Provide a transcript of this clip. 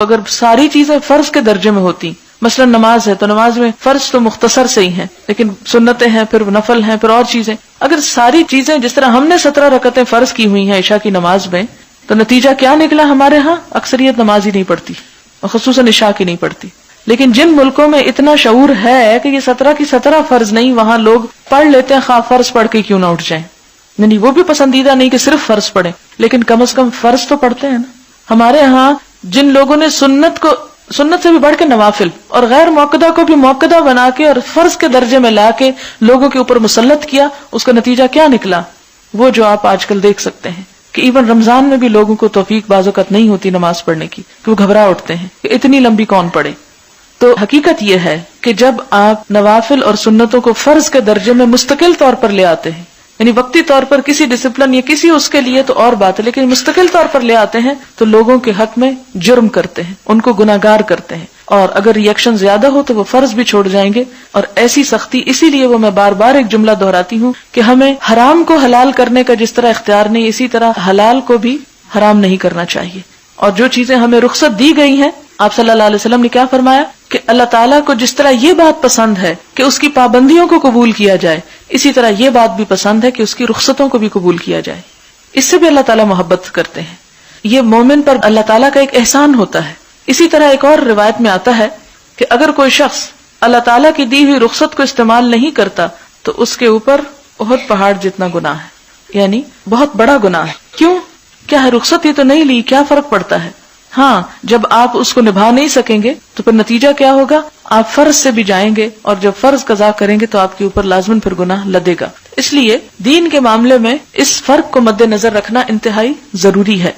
اگر ساری چیزیں فرض کے درجے میں ہوتی، مثلا نماز ہے تو نماز میں فرض تو مختصر سے ہی ہیں، لیکن سنتیں ہیں، پھر نفل ہیں، پھر اور چیزیں، اگر ساری چیزیں جس طرح ہم نے 17 رکعتیں فرض کی ہوئی ہیں عشاء کی نماز میں، تو نتیجہ کیا نکلا؟ ہمارے ہاں اکثریت نماز ہی نہیں پڑھتی، اور خصوصاً عشاء کی نہیں پڑھتی. لیکن جن ملکوں میں اتنا شعور ہے کہ یہ 17 کی 17 فرض نہیں، وہاں لوگ پڑھ لیتے ہیں، خواہ فرض پڑھ کے کیوں نہ اٹھ جائیں. نہیں، وہ بھی پسندیدہ نہیں کہ صرف فرض پڑھیں، لیکن کم از کم فرض تو پڑھتے ہیں نا. ہمارے ہاں جن لوگوں نے سنت سے بھی بڑھ کے نوافل اور غیر موقدہ کو بھی موقدہ بنا کے اور فرض کے درجے میں لا کے لوگوں کے اوپر مسلط کیا، اس کا نتیجہ کیا نکلا؟ وہ جو آپ آج کل دیکھ سکتے ہیں کہ ایون رمضان میں بھی لوگوں کو توفیق بعض اوقات نہیں ہوتی نماز پڑھنے کی، کہ وہ گھبرا اٹھتے ہیں کہ اتنی لمبی کون پڑھے. تو حقیقت یہ ہے کہ جب آپ نوافل اور سنتوں کو فرض کے درجے میں مستقل طور پر لے آتے ہیں، یعنی وقتی طور پر کسی ڈسپلن یا کسی اس کے لیے تو اور بات ہے، لیکن مستقل طور پر لے آتے ہیں تو لوگوں کے حق میں جرم کرتے ہیں، ان کو گناہگار کرتے ہیں، اور اگر ریئیکشن زیادہ ہو تو وہ فرض بھی چھوڑ جائیں گے. اور ایسی سختی، اسی لیے وہ میں بار بار ایک جملہ دہراتی ہوں کہ ہمیں حرام کو حلال کرنے کا جس طرح اختیار نہیں، اسی طرح حلال کو بھی حرام نہیں کرنا چاہیے. اور جو چیزیں ہمیں رخصت دی گئی ہیں، آپ صلی اللہ علیہ وسلم نے کیا فرمایا کہ اللہ تعالیٰ کو جس طرح یہ بات پسند ہے کہ اس کی پابندیوں کو قبول کیا جائے، اسی طرح یہ بات بھی پسند ہے کہ اس کی رخصتوں کو بھی قبول کیا جائے. اس سے بھی اللہ تعالیٰ محبت کرتے ہیں. یہ مومن پر اللہ تعالیٰ کا ایک احسان ہوتا ہے. اسی طرح ایک اور روایت میں آتا ہے کہ اگر کوئی شخص اللہ تعالیٰ کی دی ہوئی رخصت کو استعمال نہیں کرتا تو اس کے اوپر احد پہاڑ جتنا گناہ ہے، یعنی بہت بڑا گناہ ہے. کیوں؟ کیا ہے؟ رخصت ہی تو نہیں لی، کیا فرق پڑتا ہے؟ ہاں، جب آپ اس کو نبھا نہیں سکیں گے تو پھر نتیجہ کیا ہوگا؟ آپ فرض سے بھی جائیں گے، اور جب فرض قضا کریں گے تو آپ کے اوپر لازماً پھر گناہ لدے گا. اس لیے دین کے معاملے میں اس فرق کو مد نظر رکھنا انتہائی ضروری ہے.